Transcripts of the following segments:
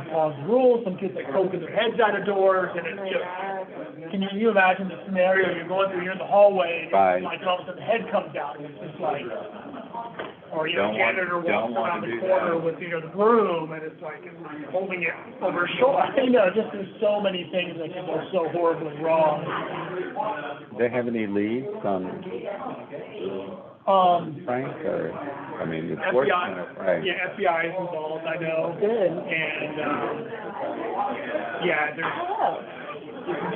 not following the rules. Some kids like poking their heads out of doors, and it's just. Can you imagine the scenario? You're going through, you're in the hallway, and like all of a sudden the head comes out, and it's just like. Or, you know, janitor walks around the corner with, you know, the broom, and it's like holding it over his shoulder. You know, just there's so many things that can go so horribly wrong. Do they have any leads on Frank? Or, I mean, it's FBI, working on it, right? Yeah, FBI is involved, I know. Good. And, yeah, there's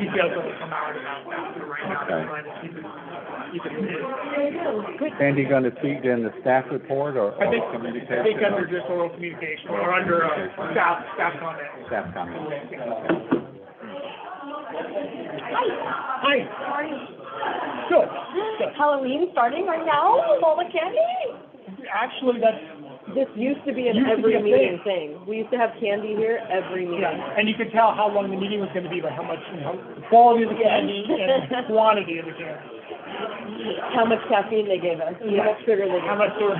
details that will come out about that, but right now they're trying to keep it Sandy going to speak in the staff report or communication? I think under just oral communication or under staff comment. Staff comment. Hi. How are you? Good. Halloween starting right now with all the candy? Actually, that's. This used to be an every meeting thing. We used to have candy here every meeting. Yeah, and you could tell how long the meeting was going to be by how much, you know, the quality of the candy and the quantity of the candy. How much caffeine they gave us, how much sugar they gave us. How much sugar.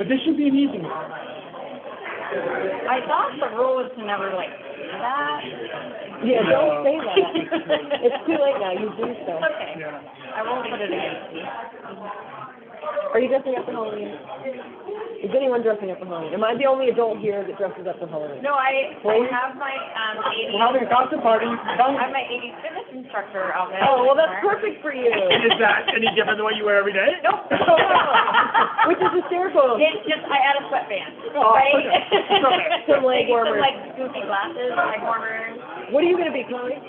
But this should be an easy one. I thought the rule was to never like say that. Yeah, don't say that. It's too late now. You do so. Okay. Yeah. I won't put it against you. Are you dressing up for Halloween? Is anyone dressing up for Halloween? Am I the only adult here that dresses up for Halloween? No, I have my 80. We're having a costume party. I have my 80 fitness instructor outfit. Oh, well, that's perfect for you. Is that any different than what you wear every day? Nope. Which is hysterical. It's just I add a sweatband. Oh, right? okay. Some leg warmers. Some like goofy glasses, leg warmers. What are you going to be, Chloe?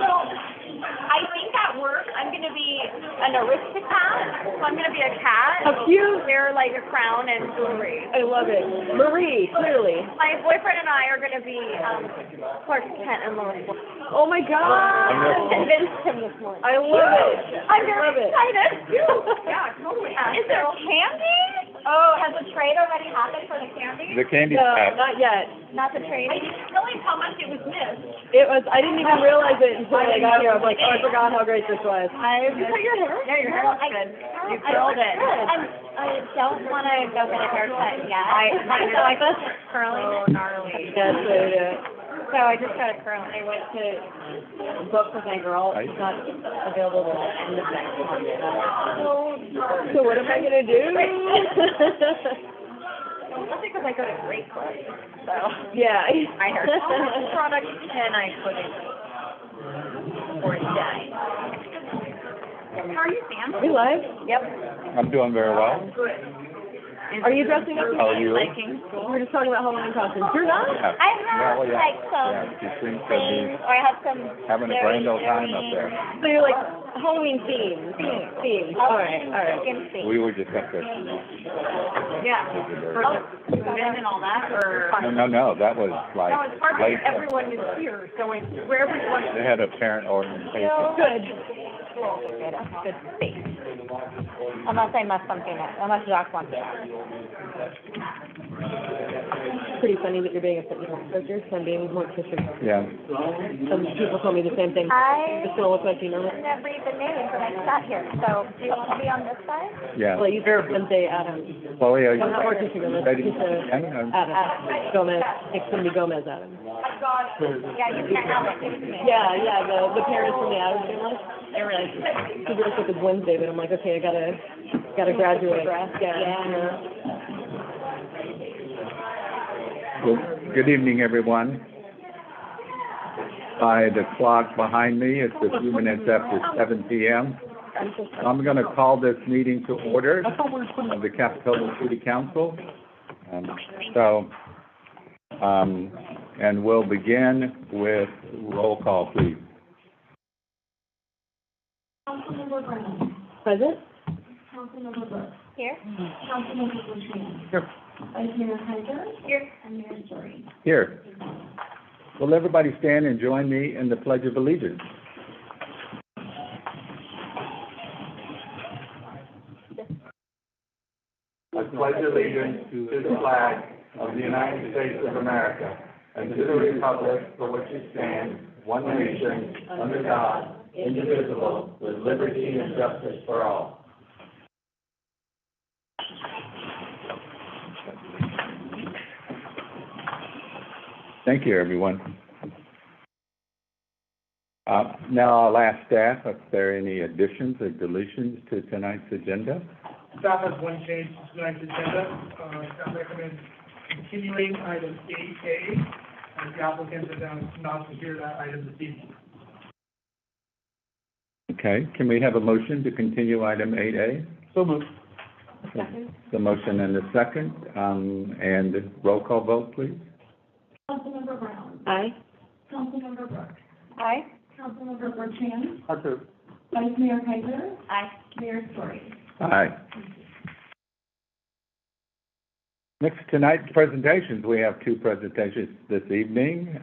So I think at work I'm going to be an aristocrat. So I'm going to be a cat. How cute. Wear like a crown and jewelry. I love it. Marie, clearly. My boyfriend and I are going to be Clark Kent and Lois Lane. Oh my God. I convinced him this morning. I love it. I'm very love it. excited. Yeah, totally. Is there candy? Oh, has the trade already happened for the candy? The candy No, pack. not yet. Not the trade. I didn't realize how much it was missed. It was. I didn't even realize it until I got here. I was like, oh, I forgot how great this was. You cut your hair? Yeah, your hair looks good. You curled it. I don't want to go get a haircut yet. I like this curly, gnarly. That's what it is. So I just got a curl. I went to book with my girl. It's not available till the end of next month. So what am I gonna do? That's because I go to Great Clips. So Yeah. I heard product and I put it for today. How are you, Sam? Are we live? Yep. I'm doing very well. Good. Are you dressing up? How are you? Liking school? We're just talking about Halloween costumes. You're not? Yeah. I have like some She seems to be or I have some having a grand old time up there. So you're like Halloween themed. Themed. All right. We were just up there. Yeah. For the men and all that, or No. That was like no, it's hard late. because everyone is here, so it's wherever you want to They had a parent orientation. Good. Good. Good space. Unless I mess something up. Unless Jock wants it. It's pretty funny that you're being a fitness instructor, so I'm being more efficient. Yeah. Some people told me the same thing. I It's gonna look like you know it. didn't read the names when I sat here, so do you want to be on this side? Yeah. Well, you can say Adam. Chloe, are you I'm not working for you. ready? Just Adam. Gomez. It's gonna be Gomez Adam. Yeah, you can't have it. Give it to me. Yeah. The parents from the Adams family. They were like, super like it's Wednesday, but I'm like, okay, I gotta graduate. Yeah. Well, good evening, everyone. By the clock behind me, it's a few minutes after 7 p.m. I'm going to call this meeting to order of the Capitola City Council. And we'll begin with roll call, please. Councilmember Brown. Present? Councilmember Brooks. Here. Councilmember Buchanan. Here. Vice Mayor Heiser. Here. And Mayor Story. Here. Will everybody stand and join me in the Pledge of Allegiance? I pledge allegiance to the flag of the United States of America and to the republic for which it stands, one nation, under God, indivisible, with liberty and justice for all. Thank you, everyone. Now I'll ask staff if there are any additions or deletions to tonight's agenda. Staff has one change to tonight's agenda. Staff recommends continuing item 8A, as the applicant is not to hear that item this evening. Okay, can we have a motion to continue item 8A? So moved. The motion and the second, and roll call vote, please. Councilmember Brown. Aye. Councilmember Brooks. Aye. Councilmember Bertrand. Approve. Vice Mayor Kaiser. Aye. Mayor Story. Aye. Next, tonight's presentations, we have two presentations this evening,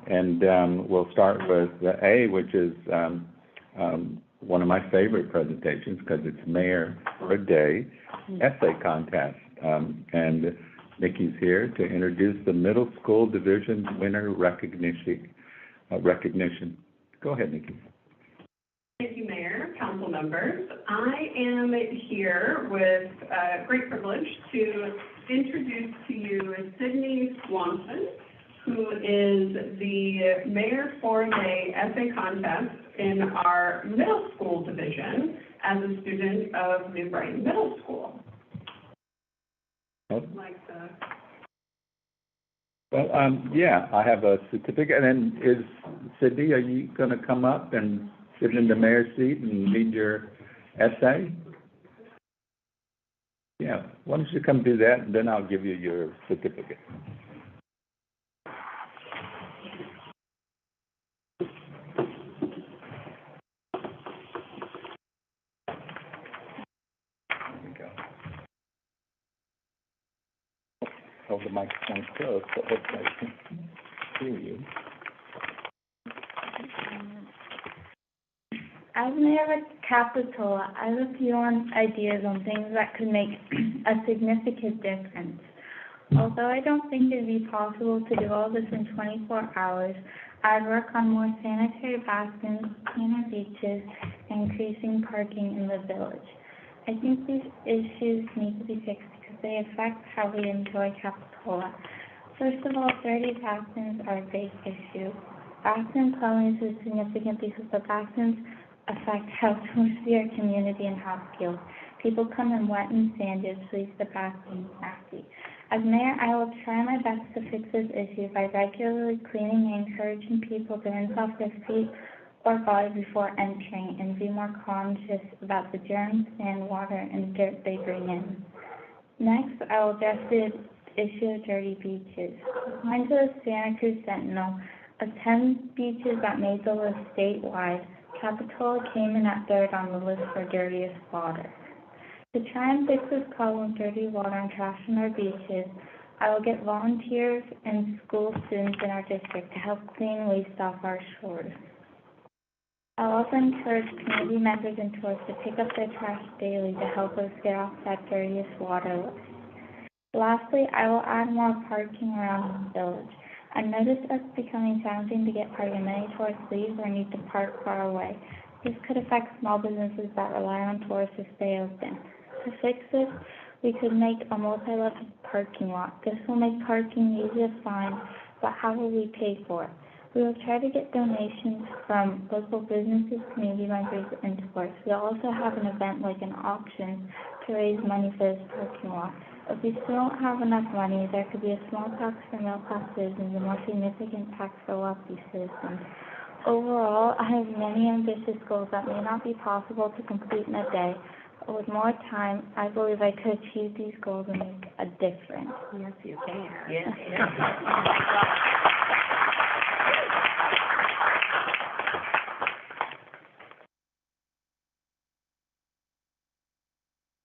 and we'll start with A, which is one of my favorite presentations because it's Mayor for a Day essay contest, and Nikki's here to introduce the middle school division winner recognition. Go ahead, Nikki. Thank you, Mayor, council members. I am here with great privilege to introduce to you Sydney Swanson, who is the Mayor for a Day essay contest in our middle school division as a student of New Brighton Middle School. Well, yeah, I have a certificate, and is, Sydney, are you gonna come up and sit in the mayor's seat and read your essay? Yeah, why don't you come do that, and then I'll give you your certificate. There we go. Hold the microphone close, so hopefully I can hear you. As mayor of Capitola, I have a few ideas on things that could make a significant difference. Although I don't think it'd be possible to do all this in 24 hours, I'd work on more sanitary bathrooms, cleaner beaches, and increasing parking in the village. I think these issues need to be fixed because they affect how we enjoy Capitola. First of all, dirty bathrooms are a big issue. Bathroom cleanliness is significant because the bathrooms affect how we see our community and how it feels. People come in wet and sandy, which leaves the bathroom nasty. As mayor, I will try my best to fix this issue by regularly cleaning and encouraging people to rinse off their feet or body before entering and be more conscious about the germs, sand, water, and dirt they bring in. Next, I will address the issue of dirty beaches. According to the Santa Cruz Sentinel, of 10 beaches that made the list statewide, Capitola came in at third on the list for dirtiest water. To try and fix this problem of dirty water and trash in our beaches, I will get volunteers and school students in our district to help clean waste off our shores. I'll also encourage community members and tourists to pick up their trash daily to help us get off that dirtiest water list. Lastly, I will add more parking around the village. I've noticed it's becoming challenging to get parking. Many tourists leave or need to park far away. This could affect small businesses that rely on tourists to stay open. To fix this, we could make a multi-level parking lot. This will make parking easy to find, but how will we pay for it? We will try to get donations from local businesses, community members, and tourists. We'll also have an event like an auction to raise money for this parking lot. If we still don't have enough money, there could be a small tax for middle-class citizens and a more significant tax for wealthy citizens. Overall, I have many ambitious goals that may not be possible to complete in a day, but with more time, I believe I could achieve these goals and make a difference. Yes, you can. Yes.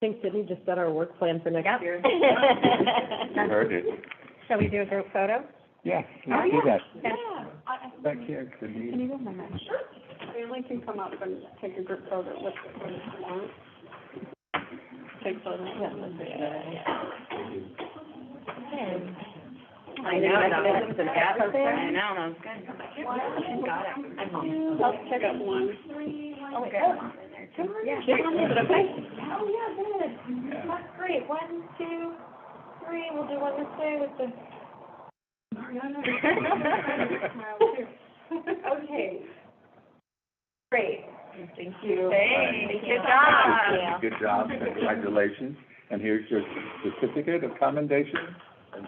I think Sydney just set our work plan for next year. I heard it. Shall we do a group photo? Yeah, let's do that. Yeah. Back here, Sydney. Can you go, Mama? Sure. Family can come up and take a group photo with you. Take photos. I know, that was an atmosphere. I know, that was good. Got it. I'll check out one. Oh, wait, Yeah. Is it okay? Oh, yeah, good. That's great. 1, 2, 3. We'll do one this way with the. Okay. Great. Thank you. Thanks. Good job. Good job, congratulations. And here's your certificate of commendation, and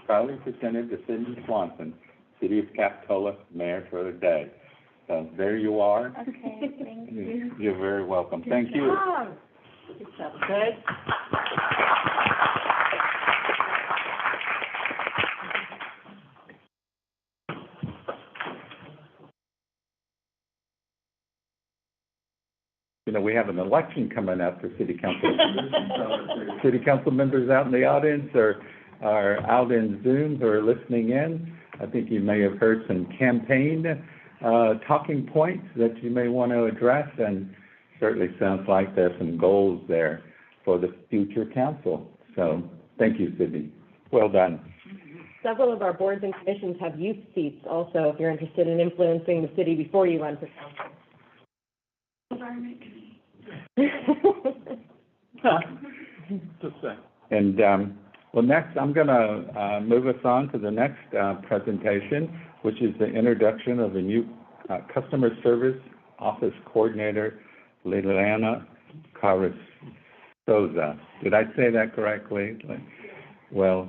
proudly presented to Sydney Swanson, City of Capitola Mayor for the day. So there you are. Okay, thank you. You're very welcome. Thank you. Good job. Good. You know, we have an election coming up for city council members. So, city council members out in the audience or are out in Zoom or listening in. I think you may have heard some campaign talking points that you may want to address, and certainly sounds like there's some goals there for the future council. So thank you, Sydney. Well done. Several of our boards and commissions have youth seats also, if you're interested in influencing the city before you run for council. And, well, next, I'm going to move us on to the next presentation, which is the introduction of the new Customer Service Office Coordinator, Liliana Carrizosa. Did I say that correctly? Well,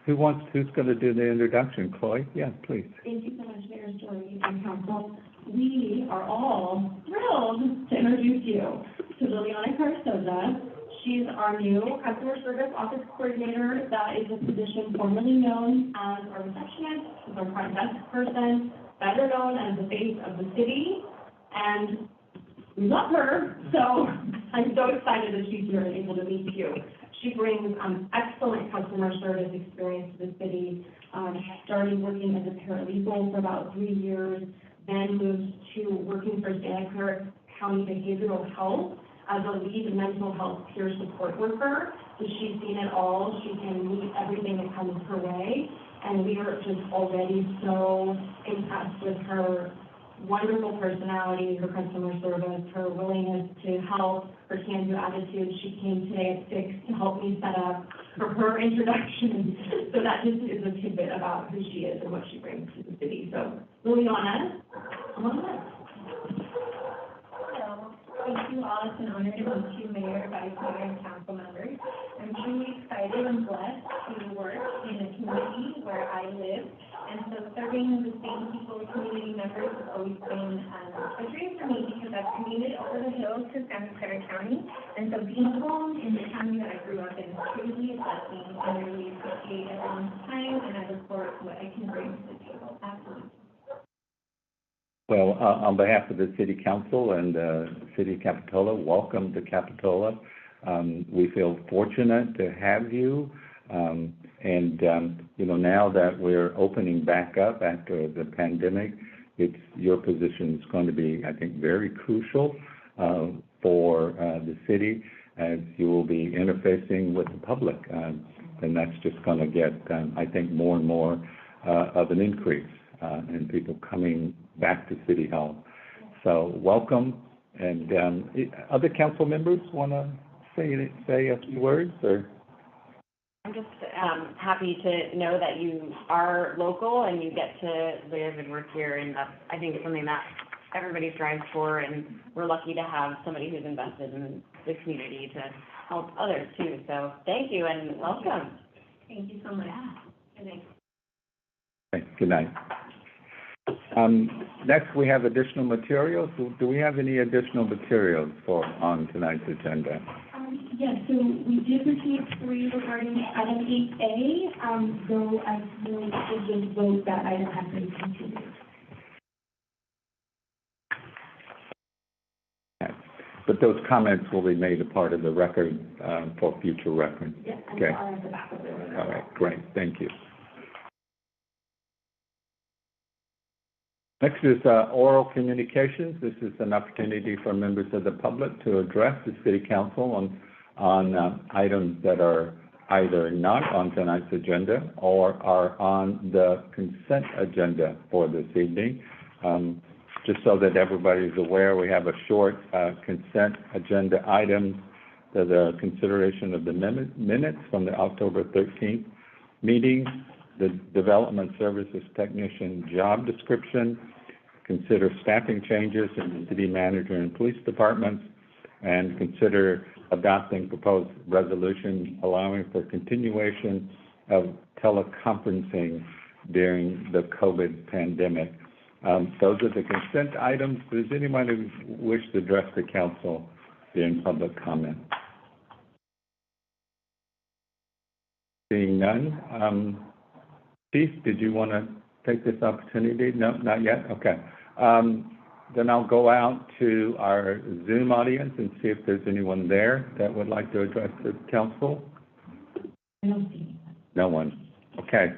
who's going to do the introduction? Chloe? Yeah, please. Thank you so much, Mayor Story and Council. We are all thrilled to introduce you to Liliana Carrizosa. She's our new Customer Service Office Coordinator. That is a position formerly known as our receptionist, she's our front desk person, better known as the face of the city. And we love her, so I'm so excited that she's here and able to meet you. She brings excellent customer service experience to the city. Started working as a paralegal for about 3 years, then moved to working for Santa Clara County Behavioral Health as a lead mental health peer support worker. So she's seen it all. She can meet everything that comes her way. And we are just already so impressed with her wonderful personality, her customer service, her willingness to help, her can-do attitude. She came today at 6 to help me set up for her introduction. So that just is a tidbit about who she is and what she brings to the city. So, Liliana, come on up. Hello. Thank you all. It's an honor to meet you, Mayor, Vice Mayor, and council members. I'm truly excited and blessed to work in a community where I live. And so serving the same people, community members, has always been a dream for me because I've commuted over the hills to Santa Clara County. And so being home in the county that I grew up in is truly a blessing. And I really appreciate everyone's time, and I look forward to what I can bring to the table. Absolutely. Well, on behalf of the City Council and City of Capitola, welcome to Capitola. We feel fortunate to have you. You know, now that we're opening back up after the pandemic, your position is going to be, I think, very crucial for the city, as you will be interfacing with the public. And that's just going to get, I think, more and more of an increase in people coming back to City Hall. So welcome. And other council members want to say a few words, or? I'm just happy to know that you are local and you get to live and work here, and that's, I think, it's something that everybody strives for, and we're lucky to have somebody who's invested in the community to help others too. So thank you and welcome. Thank you so much. Okay, good night. Next, we have additional materials. Do we have any additional materials on tonight's agenda? Yes, so we did receive 3 regarding item 8A, though I really did just vote that item has been continued. Okay. But those comments will be made a part of the record for future reference. Yes, and okay. are at the back of the record. All right, great, thank you. Next is oral communications. This is an opportunity for members of the public to address the City Council on items that are either not on tonight's agenda or are on the consent agenda for this evening. Just so that everybody is aware, we have a short consent agenda item to the consideration of the minutes from the October 13th meeting. the Development Services Technician job description, consider staffing changes in the city manager and police departments, and consider adopting proposed resolution allowing for continuation of teleconferencing during the COVID pandemic. Those are the consent items. Does anyone who wish to address the council during public comment? Seeing none, Chief, did you want to take this opportunity? No, not yet? Okay. Then I'll go out to our Zoom audience and see if there's anyone there that would like to address the council. I don't see anyone. No one. Okay.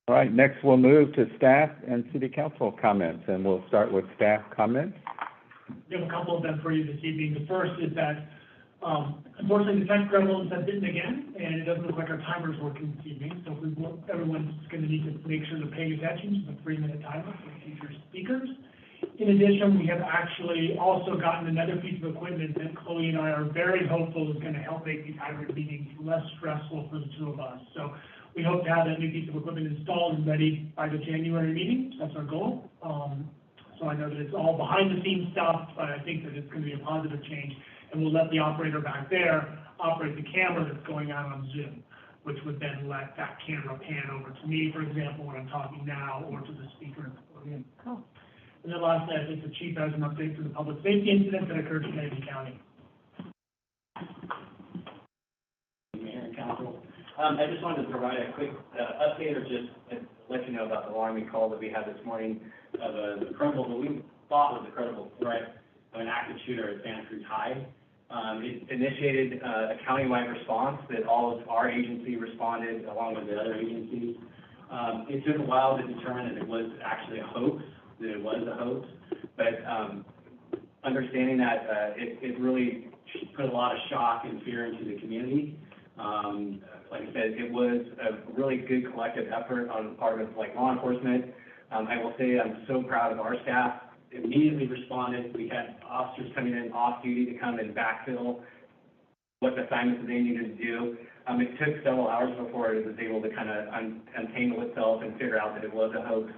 All right, next we'll move to staff and city council comments, and we'll start with staff comments. We have a couple of them for you this evening. The first is that, unfortunately, the tech prevalence has bitten again, and it doesn't look like our timer's working this evening. So everyone's going to need to make sure they're paying attention to the 3-minute timer for future speakers. In addition, we have actually also gotten another piece of equipment that Chloe and I are very hopeful is going to help make these hybrid meetings less stressful for the two of us. So we hope to have that new piece of equipment installed and ready by the January meeting. That's our goal. So I know that it's all behind the scenes stuff, but I think that it's going to be a positive change. And we'll let the operator back there operate the camera that's going on Zoom, which would then let that camera pan over to me, for example, when I'm talking now, or to the speaker at the podium. Oh. And then lastly, I think the chief has an update for the public safety incident that occurred in Kennedy County. Mayor and council. I just wanted to provide a quick update, or just let you know about the alarming call that we had this morning of a credible, what we thought was a credible threat of an active shooter at Santa Cruz High. It initiated a countywide response that all of our agency responded along with the other agencies. It took a while to determine that it was actually a hoax, but understanding that it really put a lot of shock and fear into the community. Like I said, it was a really good collective effort on the part of law enforcement. I will say I'm so proud of our staff. Immediately responded. We had officers coming in off duty to come and backfill what assignments that they needed to do. It took several hours before it was able to kind of untangle itself and figure out that it was a hoax.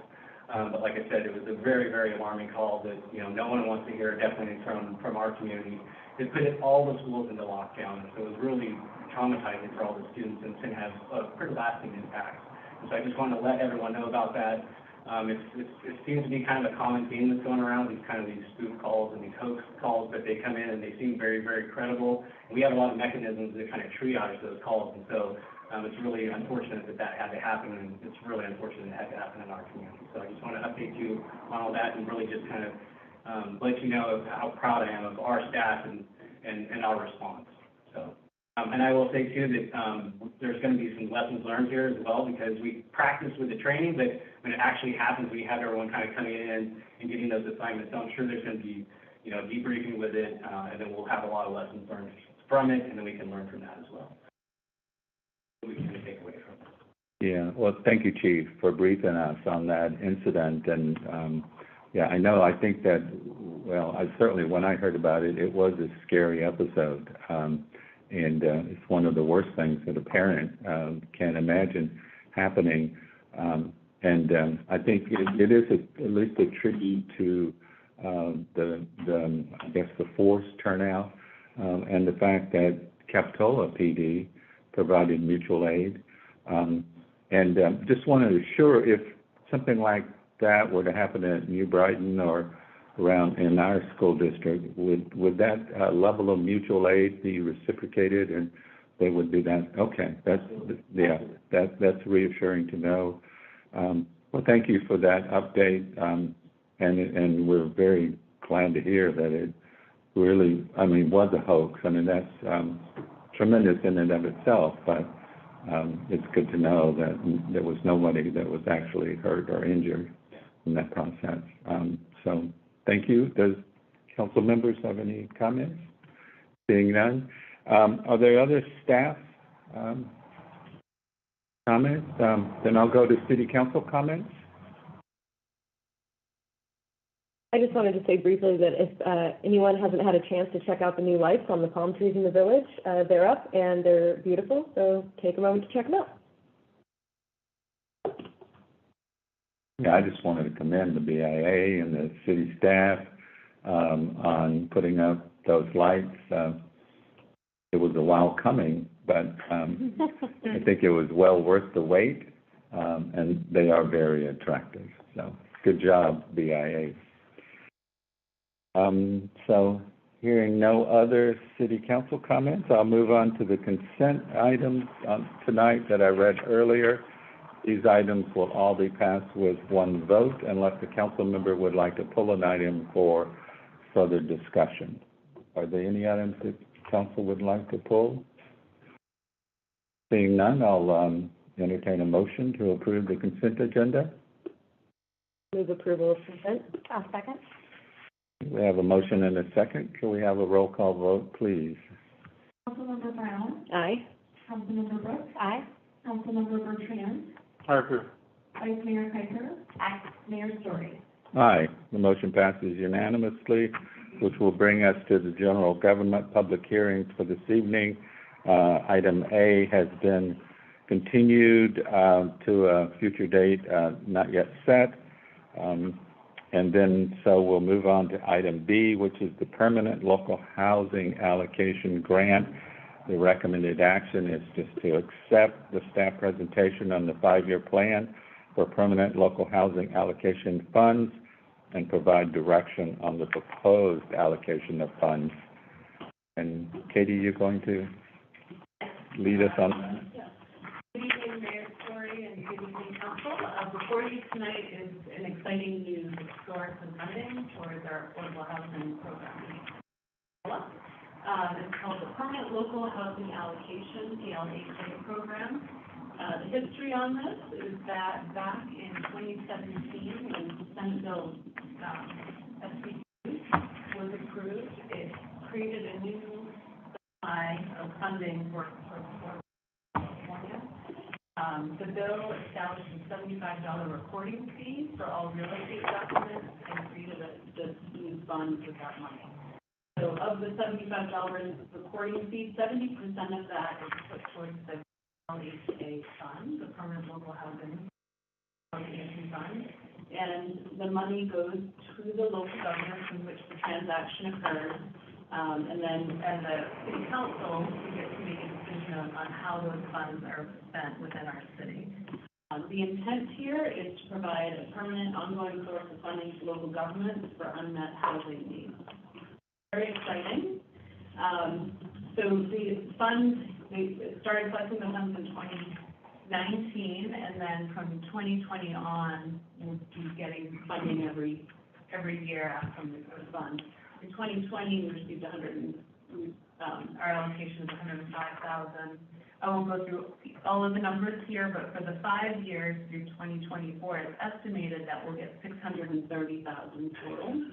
But like I said, it was a very, very alarming call that no one wants to hear, definitely from our community. It put all the schools into lockdown, so it was really traumatizing for all the students and can have a pretty lasting impact. And so I just wanted to let everyone know about that. It seems to be kind of a common theme that's going around, these spoof calls and these hoax calls, but they come in and they seem very, very credible. And we have a lot of mechanisms that kind of triage those calls, and so it's really unfortunate that had to happen, and it's really unfortunate it had to happen in our community. So I just want to update you on all that and really just kind of let you know how proud I am of our staff and our response. So. And I will say, too, that there's going to be some lessons learned here as well, because we practice with the training, but when it actually happens, we have everyone kind of coming in and getting those assignments. So I'm sure there's going to be, debriefing with it, and then we'll have a lot of lessons learned from it, and then we can learn from that as well. We can take away from it. Yeah, well, thank you, Chief, for briefing us on that incident. And, I think that, certainly when I heard about it, it was a scary episode. And it's one of the worst things that a parent can imagine happening. I think it is at least a tribute to the force turnout and the fact that Capitola PD provided mutual aid. Just wanted to assure, if something like that were to happen at New Brighton or around in our school district, would that level of mutual aid be reciprocated, and they would do that? Okay, that's reassuring to know. Well, thank you for that update, and we're very glad to hear that it really, was a hoax. That's tremendous in and of itself, but it's good to know that there was nobody that was actually hurt or injured in that process. So thank you. Does council members have any comments? Seeing none. Are there other staff comments? Then I'll go to city council comments. I just wanted to say briefly that if anyone hasn't had a chance to check out the new lights on the palm trees in the village, they're up and they're beautiful, so take a moment to check them out. Yeah, I just wanted to commend the BIA and the city staff, on putting up those lights. It was a while coming, but, I think it was well worth the wait, and they are very attractive. So, good job, BIA. So, hearing no other city council comments, I'll move on to the consent items tonight that I read earlier. These items will all be passed with one vote unless the council member would like to pull an item for further discussion. Are there any items that council would like to pull? Seeing none, I'll entertain a motion to approve the consent agenda. Move approval of consent. I'll second. We have a motion and a second. Can we have a roll call vote, please? Councilmember Brown, Aye. Councilmember Brooks, Aye. Councilmember Bertrand, I approve. Vice Mayor Piper, Aye. Mayor Story. Aye. The motion passes unanimously, which will bring us to the general government public hearings for this evening. Item A has been continued to a future date not yet set. And then, so we'll move on to item B, which is the permanent local housing allocation grant. The recommended action is just to accept the staff presentation on the 5-year plan for permanent local housing allocation funds and provide direction on the proposed allocation of funds. And Katie, you're going to lead us on that? Good evening, Mayor Story, and good evening, Council. Before you tonight is an exciting news of source and funding towards our affordable housing program. It's called the Permanent Local Housing Allocation, PLHA program. The history on this is that back in 2017, when Senate Bill SB2 was approved, it created a new supply of funding for California. The bill established a $75 recording fee for all real estate documents and created this new fund with that money. So of the $75 recording fee, 70% of that is put towards the PLHA fund, the Permanent Local Housing Allocation Fund, and the money goes to the local governments in which the transaction occurs. And then, as a city council, we get to make a decision on how those funds are spent within our city. The intent here is to provide a permanent, ongoing source of funding to local governments for unmet housing needs. Very exciting. So the funds, we started collecting the funds in 2019, and then from 2020 on, we'll be getting funding every year from the fund. In 2020, we received our allocation is $105,000. I won't go through all of the numbers here, but for the 5 years through 2024, it's estimated that we'll get $630,000 total.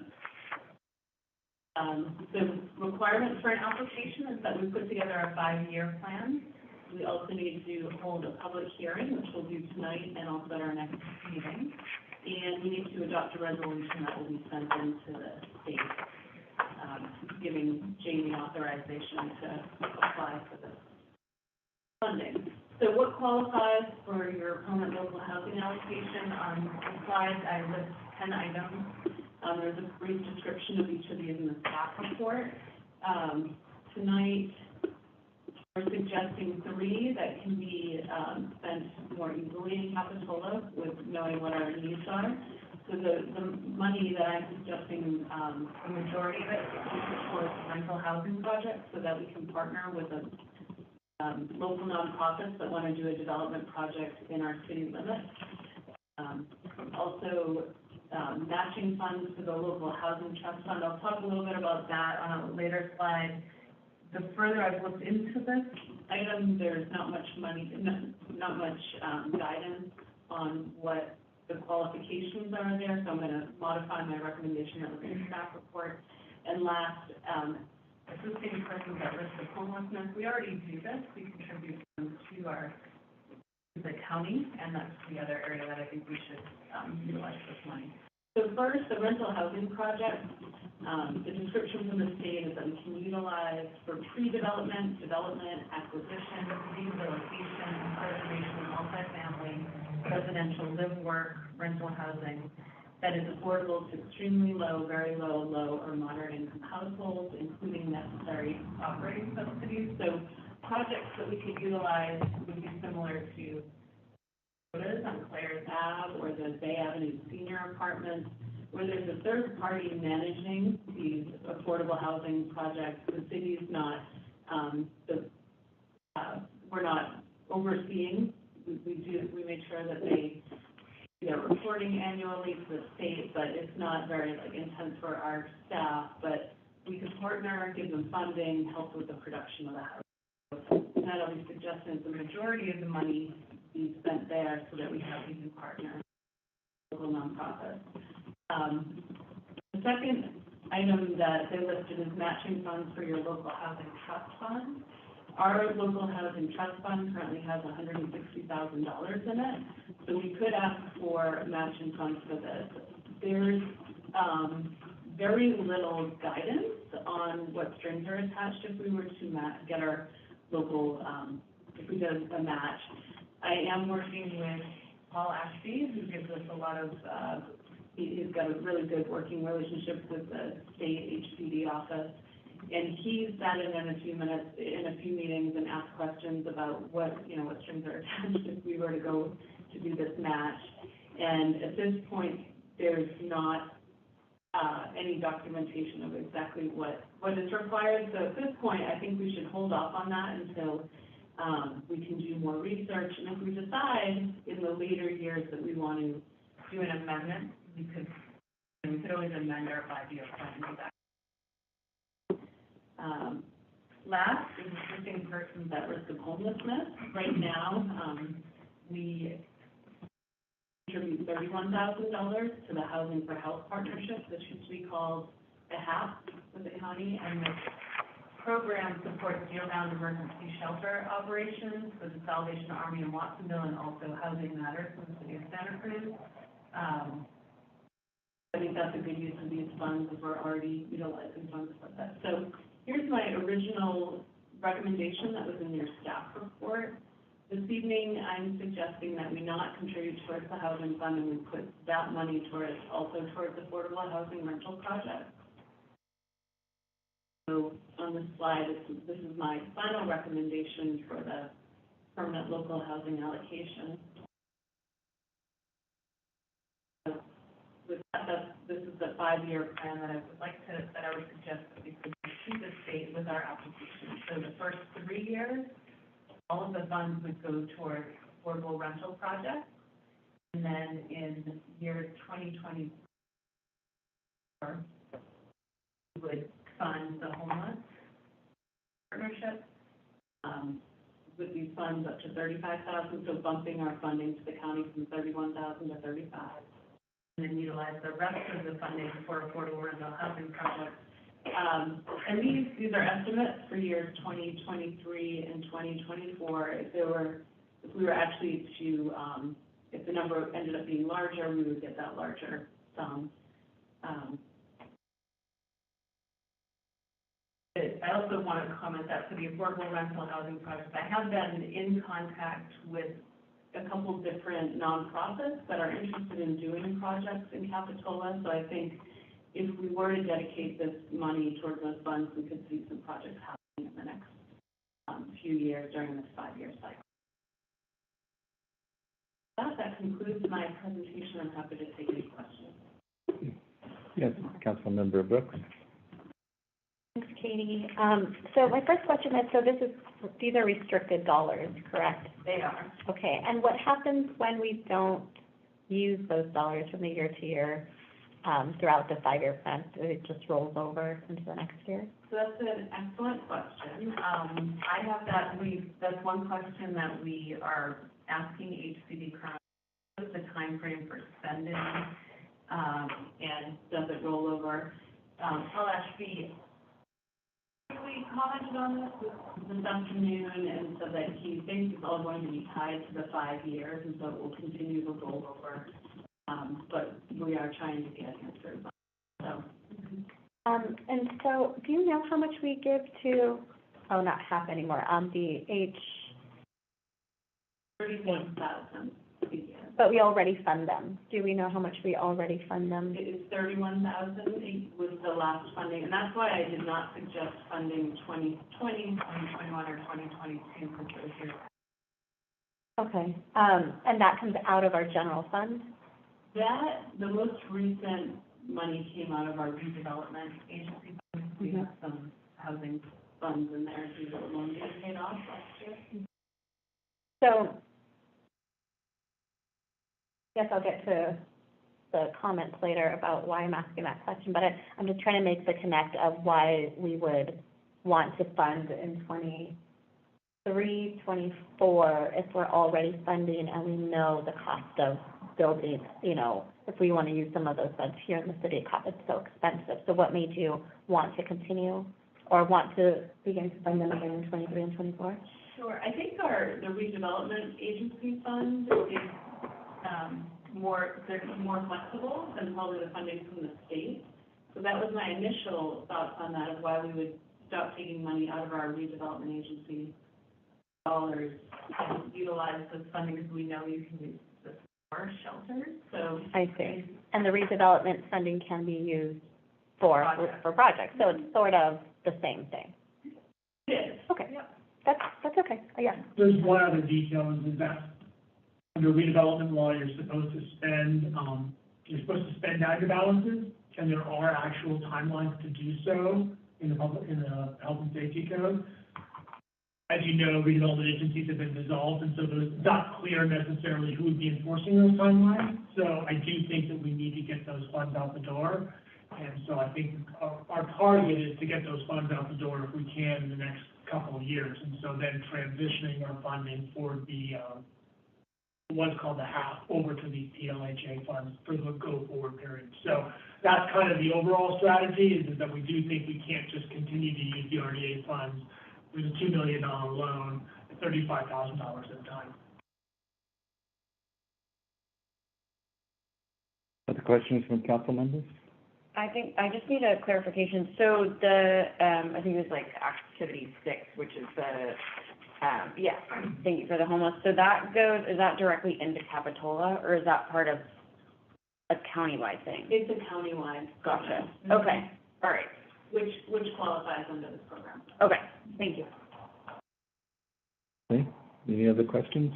The requirement for an application is that we put together a 5-year plan. We also need to hold a public hearing, which we'll do tonight and also at our next meeting. And we need to adopt a resolution that will be sent into the state, giving Jamie authorization to apply for this funding. So what qualifies for your permanent local housing allocation? On the slide, I list 10 items. There's a brief description of each of these in the staff report. Tonight, we're suggesting 3 that can be spent more easily in Capitola with knowing what our needs are. So the money that I'm suggesting, the majority of it is towards rental housing projects so that we can partner with a local nonprofits that want to do a development project in our city limits. Also, matching funds to the local housing trust fund. I'll talk a little bit about that on a later slide. The further I've looked into this item, there's not much money, not much guidance on what the qualifications are there, so I'm going to modify my recommendation that was in the staff report. And last, assisting persons at risk of homelessness. We already do this. We contribute to the county, and that's the other area that I think we should utilize this money. So first, the rental housing project. The description from the state is that we can utilize for pre-development, development, acquisition, rehabilitation, preservation, and multifamily residential residential live-work rental housing that is affordable to extremely low, very low, low, or moderate income households, including necessary operating subsidies. So projects that we could utilize would be similar to those on Claire's Ave or the Bay Avenue Senior Apartments, where there's a third party managing these affordable housing projects. The city's not, we're not overseeing. We make sure that they're reporting annually to the state, but it's not very intense for our staff. But we could partner, give them funding, help with the production of the house. And that always suggests that the majority of the money be spent there so that we have even partners, local nonprofits. The second item that they listed is matching funds for your local housing trust fund. Our local housing trust fund currently has $160,000 in it, so we could ask for matching funds for this. There's very little guidance on what strings are attached if we were to get our local, if we did a match. I am working with Paul Ashby, who gives us a lot of, he's got a really good working relationship with the state HPD office. And he sat in a few meetings and asked questions about what strings are attached if we were to go to do this match. And at this point, there's not any documentation of exactly what is required. So at this point, I think we should hold off on that until we can do more research. And if we decide in the later years that we want to do an amendment, we could always amend our 5-year plan. Last is assisting persons at risk of homelessness. Right now, we contribute $31,000 to the Housing for Health Partnership, which used to be called the HAP with the county, and this program supports year-round emergency shelter operations for the Salvation Army in Watsonville and also Housing Matters in the city of Santa Cruz. I think that's a good use of these funds if we're already utilizing funds like that. So here's my original recommendation that was in your staff report. This evening, I'm suggesting that we not contribute towards the housing fund and we put that money also towards affordable housing rental projects. So on this slide, this is my final recommendation for the permanent local housing allocation. With that, this is the 5-year plan that I would suggest that we could keep the state with our application. So the first 3 years, all of the funds would go towards affordable rental projects, and then in year 2024, we would fund the homeless partnership with these funds up to $35,000, so bumping our funding to the county from $31,000 to $35,000. And then utilize the rest of the funding for affordable rental housing projects. And these are estimates for years 2023 and 2024. If we were actually to, if the number ended up being larger, we would get that larger sum. I also want to comment that for the affordable rental housing projects, I have been in contact with a couple different nonprofits that are interested in doing projects in Capitola. So I think if we were to dedicate this money towards those funds, we could see some projects happening in the next few years during this 5-year cycle. That concludes my presentation. I'm happy to take any questions. Yes, Councilmember Brooks. Thanks, Katie. So my first question is, these are restricted dollars, correct? They are. Okay, and what happens when we don't use those dollars from the year to year throughout the 5-year plan? It just rolls over into the next year? So that's an excellent question. I have that's one question that we are asking HCD currently. What is the time frame for spending, and does it roll over? Paul Ashby, we commented on this afternoon and said that he thinks it's all going to be tied to the 5 years, and so it will continue to roll over. But we are trying to get answers on it. And so, do you know how much we give to, not HAP anymore, the $31,000 a year. But we already fund them. Do we know how much we already fund them? It is 31,000 was the last funding, and that's why I did not suggest funding 2020, 2021, or 2022 for those years. Okay, and that comes out of our general fund? The most recent money came out of our redevelopment agency funds. We have some housing funds in there due to the loan being paid off last year. So, I guess I'll get to the comments later about why I'm asking that question, but I'm just trying to make the connect of why we would want to fund in 23, 24, if we're already funding and we know the cost of building, you know, if we want to use some of those funds here in the city of Coppell, it's so expensive. So what made you want to continue or want to begin to fund them again in 23 and 24? Sure. I think the redevelopment agency fund is they're more flexible than probably the funding from the state. So that was my initial thoughts on that, of why we would stop taking money out of our redevelopment agency dollars and utilize this funding, because we know you can use this for shelters. So I see. And the redevelopment funding can be used for projects. So it's sort of the same thing. It is. Okay. Yep. That's okay. Yeah. There's one other detail is that under redevelopment law, you're supposed to spend out your balances, and there are actual timelines to do so in the health and safety code. As you know, redevelopment agencies have been dissolved, and so it's not clear necessarily who would be enforcing those timelines. So I do think that we need to get those funds out the door. And so I think our target is to get those funds out the door if we can in the next couple of years. And so then transitioning our funding for the what's called the HAP over to these PLHA funds for the go-forward period. So that's kind of the overall strategy, is that we do think we can't just continue to use the RDA funds with a $2 million loan at $35,000 at a time. Other questions from council members? I think I just need a clarification. So the, I think it was like activity 6, which is the, thank you for the homeless. So that is that directly into Capitola, or is that part of a countywide thing? It's a countywide. Gotcha. Okay. All right. Which qualifies under this program. Okay. Thank you. Okay. Any other questions?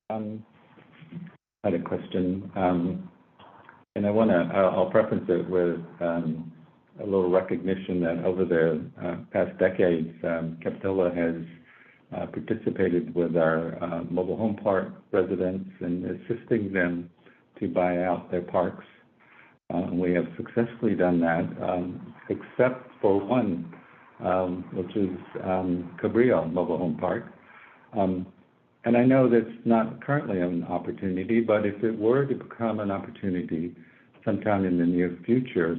I had a question. And I'll preface it with a little recognition that over the past decades, Capitola has participated with our mobile home park residents in assisting them to buy out their parks. We have successfully done that, except for one, which is Cabrillo Mobile Home Park. And I know that's not currently an opportunity, but if it were to become an opportunity sometime in the near future,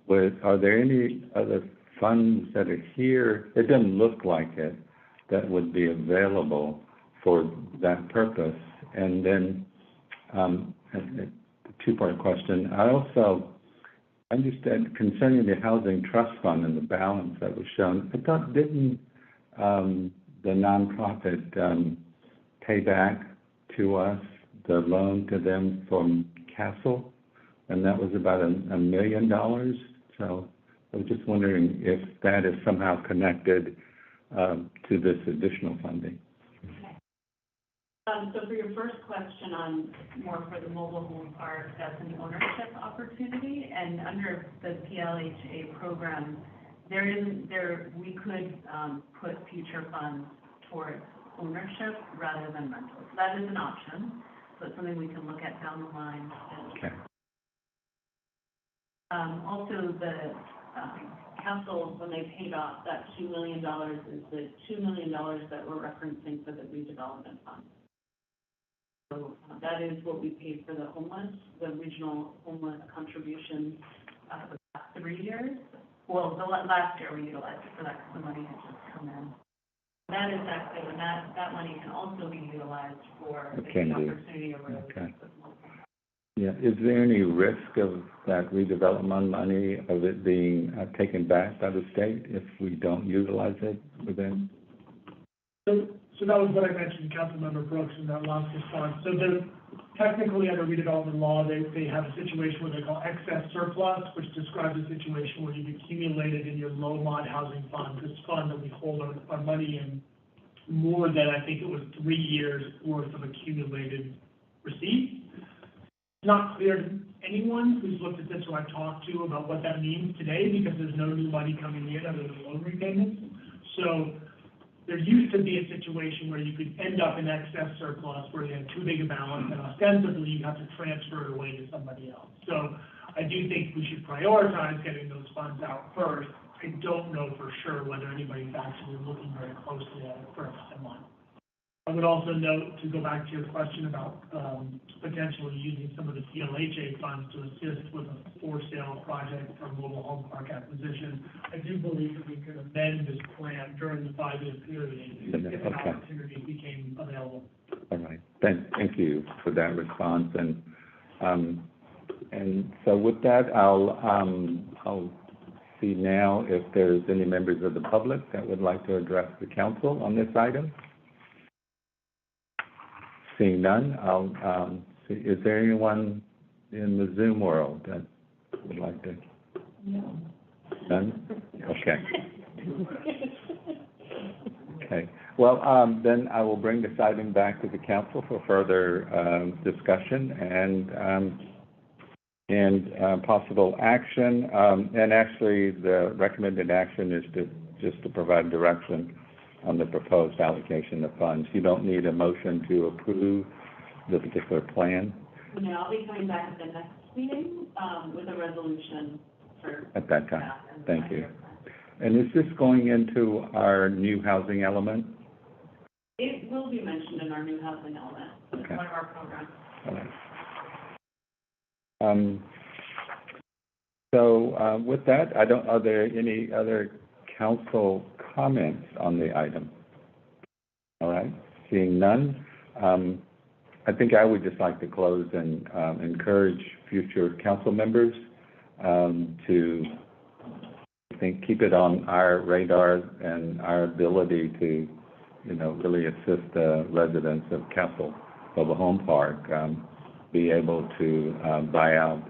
are there any other funds that are here? It doesn't look like it, that would be available for that purpose. And then a two-part question. I also understand concerning the Housing Trust Fund and the balance that was shown, I thought didn't the nonprofit pay back to us the loan to them from Castle, and that was about $1 million. So I was just wondering if that is somehow connected to this additional funding. So for your first question on more for the mobile home park, that's an ownership opportunity, and under the PLHA program, we could put future funds towards ownership rather than rentals. That is an option, so it's something we can look at down the line. Okay. Also, the council, when they paid off that $2 million, is the $2 million that we're referencing for the redevelopment fund. So that is what we paid for the homeless, the regional homeless contribution the last 3 years. Well, the last year we utilized it for that because the money had just come in. That is active, and that money can also be utilized for the opportunity of okay. Yeah, is there any risk of that redevelopment money, of it being taken back by the state if we don't utilize it within? So that was what I mentioned to Councilmember Brooks in that last response. So technically under redevelopment law, they have a situation where they call excess surplus, which describes a situation where you've accumulated in your low mod housing fund, this fund that we hold our money in, more than, I think it was 3 years worth of accumulated receipts. It's not clear to anyone who's looked at this or I've talked to about what that means today, because there's no new money coming in other than loan repayments. So there used to be a situation where you could end up in excess surplus where you had too big a balance, and ostensibly you have to transfer it away to somebody else. So I do think we should prioritize getting those funds out first. I don't know for sure whether anybody's actually looking very closely at it first in line. I would also note, to go back to your question about potentially using some of the PLHA funds to assist with a for-sale project for mobile home park acquisition, I do believe that we could amend this plan during the 5-year period if an opportunity became available. All right. Thank you for that response. And so with that, I'll see now if there's any members of the public that would like to address the council on this item. Seeing none, I'll see, is there anyone in the Zoom world that would like to? No. None? Okay. Okay. Well, then I will bring this item back to the council for further discussion and possible action. And actually, the recommended action is just to provide direction on the proposed allocation of funds. You don't need a motion to approve the particular plan? No, I'll be coming back at the next meeting, with a resolution for. At that time. Thank you. And is this going into our new housing element? It will be mentioned in our new housing element, as Okay. part of our program. All right. So with that, are there any other council comments on the item? All right, seeing none, I think I would just like to close and encourage future council members to, I think, keep it on our radar and our ability to, really assist the residents of Castle Mobile Home Park, be able to buy out,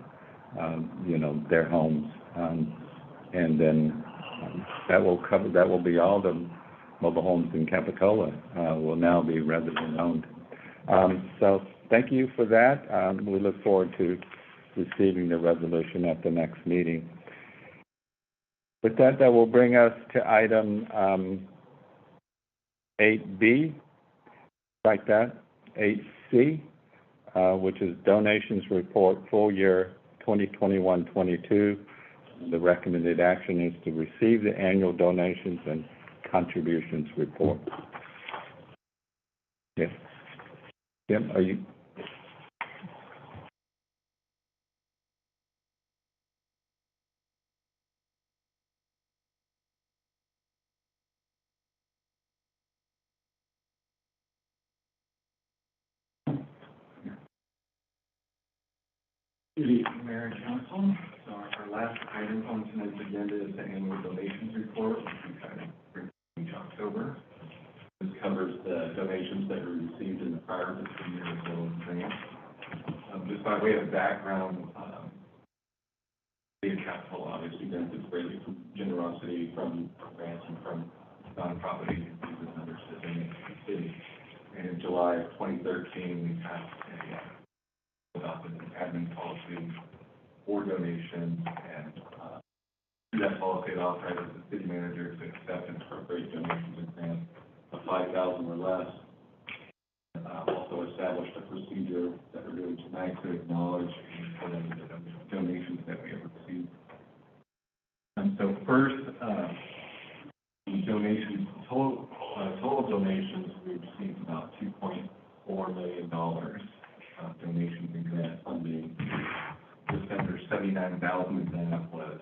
their homes, and then that will be all the mobile homes in Capitola will now be resident owned. So thank you for that. We look forward to receiving the resolution at the next meeting. With that, that will bring us to item 8B, like that, 8C, which is donations report full year 2021-22. The recommended action is to receive the annual donations and contributions report. Yes. Jim, are you? Good evening, Mayor and Council. So our last item on tonight's agenda is the annual donations report, which we kind of bring each October. This covers the donations that were received in the prior fiscal year as well as grants. Just by way of background, City of Capitola obviously benefits greatly from generosity from grants and from nonprofit agencies and others that donate to the city. And in July of 2013, we passed adopted an admin policy for donations, and that policy authorizes the city manager to accept and appropriate donations and grants of $5,000 or less. Also established a procedure that we're doing tonight to acknowledge and the donations that we have received. And so first, donations, total donations, we received about $2.4 million. Donations and grant funding. Just under 79,000 of that was,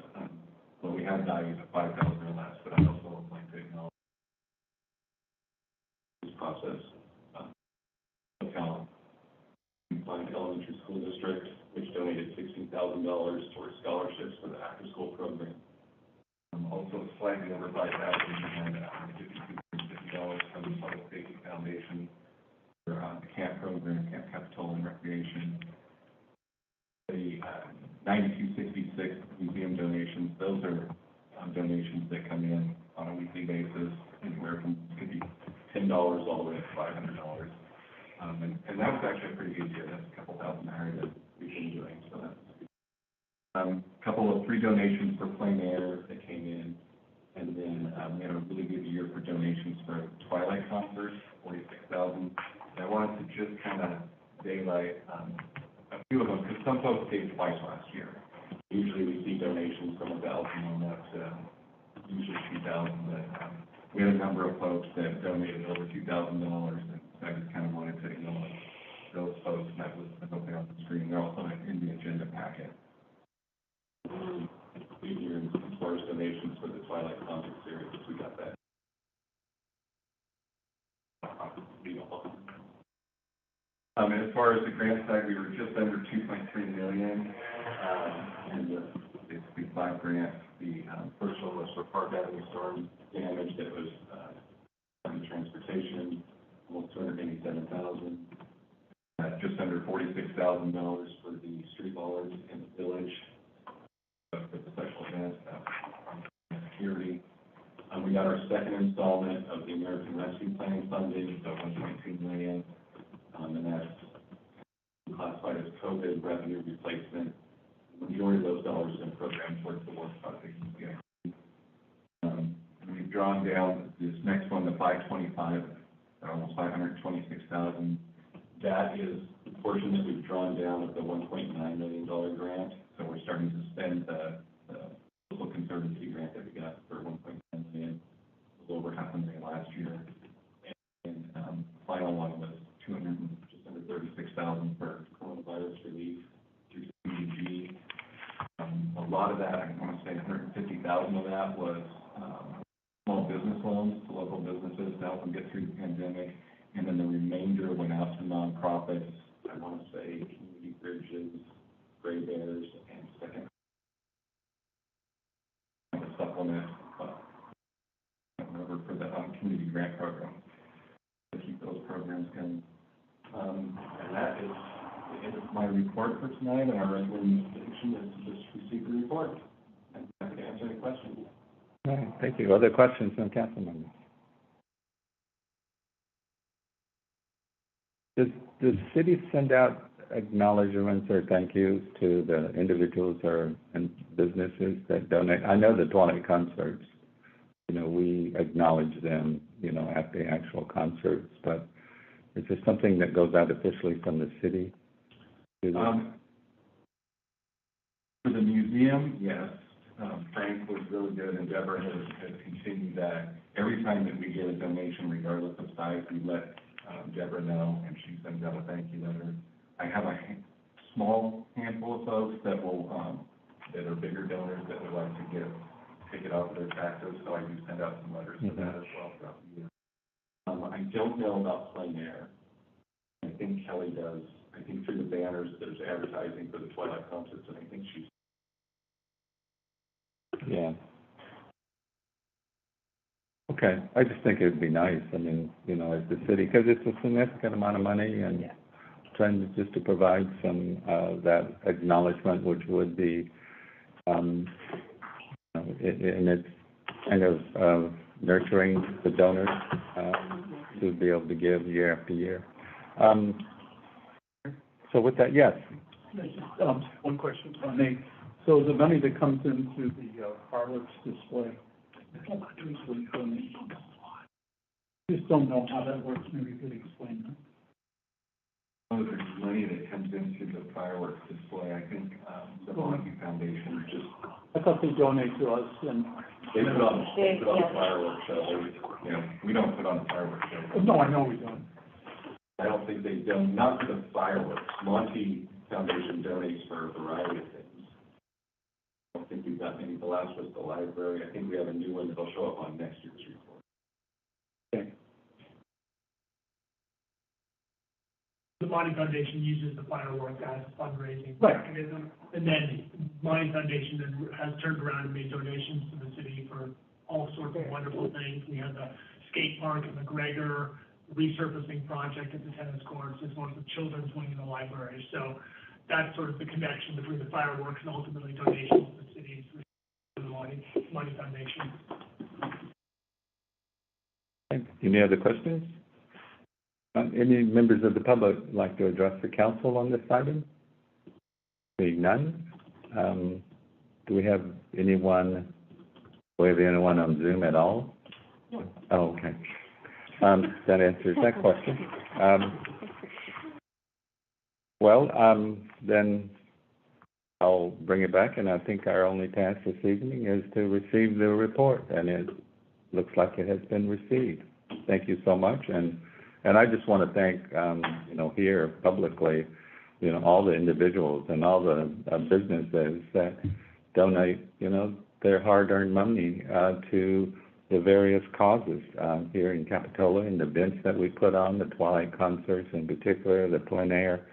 we have values of 5,000 or less, but I also would like to acknowledge this process. Pine Elementary School District, which donated $16,000 towards scholarships for the after-school program. Also slightly over 5,000 and $5,250 from the Public Safety Foundation for the camp program, Camp Capitola and Recreation. 9266 museum donations. Those are donations that come in on a weekly basis, anywhere from, could be $10 all the way to $500. And that was actually a pretty good year. That's a couple thousand higher than we've been doing, so that's good. Couple of free donations for Plein Air that came in, and then we had a really good year for donations for Twilight concerts, 46,000. I wanted to just kind of daylight a few of them, because some folks paid twice last year. Usually we see donations from 1,000 on up to usually 2,000, but we had a number of folks that donated over $2,000, and I just kind of wanted to acknowledge those folks, and that was hopefully on the screen. They're also in the agenda packet. Easier as far as donations for the Twilight concert series, we got that. As far as the grant side, we were just under $2.3 million, and the basically 5 grants. The first one was for Park Avenue storm damage that was on transportation, almost $287,000. Just under $46,000 for the street bollards in the village, for the special events, security. We got our second installment of the American Rescue Plan funding, so $1.2 million. And that's classified as COVID revenue replacement. The majority of those dollars in programs towards the work project. We've drawn down this next one, the 525, almost $526,000. That is the portion that we've drawn down of the $1.9 million grant. So we're starting to spend the Local Conservancy grant that we got for $1.9 million. It was over $500,000 last year. And the final one was just under $36,000 for coronavirus relief through CDG. A lot of that, I want to say $150,000 of that was small business loans to local businesses to help them get through the pandemic. And then the remainder went out to nonprofits. I want to say Community Bridges, Gray Bears, and Second supplement for the community grant program to keep those programs going. And that is the end of my report for tonight, and our recommendation is to just receive the report. And I'm happy to answer any questions. All right, thank you. Other questions from council members? Does the city send out acknowledgements or thank yous to the individuals and businesses that donate? I know the Twilight concerts, we acknowledge them, at the actual concerts, but is there something that goes out officially from the city? For the museum, yes. Frank was really good, and Deborah has continued that. Every time that we get a donation, regardless of size, we let Deborah know, and she sends out a thank you letter. I have a small handful of folks that will, that are bigger donors that would like to take it off of their taxes, so I do send out some letters for that as well throughout the year. I don't know about Plein Air. I think Kelly does. I think through the banners, there's advertising for the Twilight concerts, and I think she's. Yeah. Okay, I just think it would be nice, as the city, because it's a significant amount of money, and trying to provide some, that acknowledgement, which would be, and it's kind of nurturing the donors to be able to give year after year. So with that, yes. One question for me. So the money that comes into the fireworks display, usually donations. Just don't know how that works. Maybe you could explain that. Oh, there's money that comes into the fireworks display. I think the Monkey Foundation just. I thought they donate to us, and they put on the fireworks show. We don't put on the fireworks show. No, I know we don't. I don't think they don't. Not for the fireworks. Monty Foundation donates for a variety of things. I don't think we've got any. The last was the library. I think we have a new one that'll show up on next year's report. Okay. The Monty Foundation uses the fireworks as a fundraising Right. mechanism, and then Monty Foundation then has turned around and made donations to the city for all sorts of wonderful things. We have the skate park at McGregor, resurfacing project at the tennis courts, as well as the children's wing in the library. So that's sort of the connection between the fireworks and ultimately donations to the cities, the money foundation. Any other questions? Any members of the public like to address the council on this item? Seeing none, do we have anyone on Zoom at all? Oh, okay. That answers that question. Then I'll bring it back, and I think our only task this evening is to receive the report, and it looks like it has been received. Thank you so much, and I just want to thank, here publicly, all the individuals and all the businesses that donate, their hard-earned money to the various causes here in Capitola, and the events that we put on, the Twilight concerts in particular, the plein air,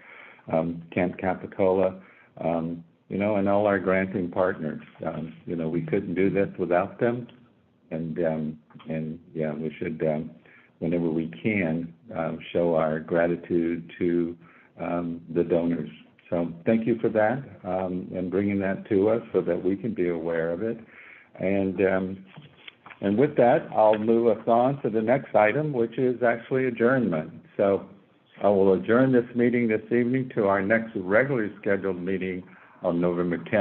Camp Capitola, and all our granting partners. We couldn't do this without them, and we should, whenever we can, show our gratitude to the donors. So thank you for that, and bringing that to us so that we can be aware of it. And with that, I'll move us on to the next item, which is actually adjournment. So I will adjourn this meeting this evening to our next regularly scheduled meeting on November 10th.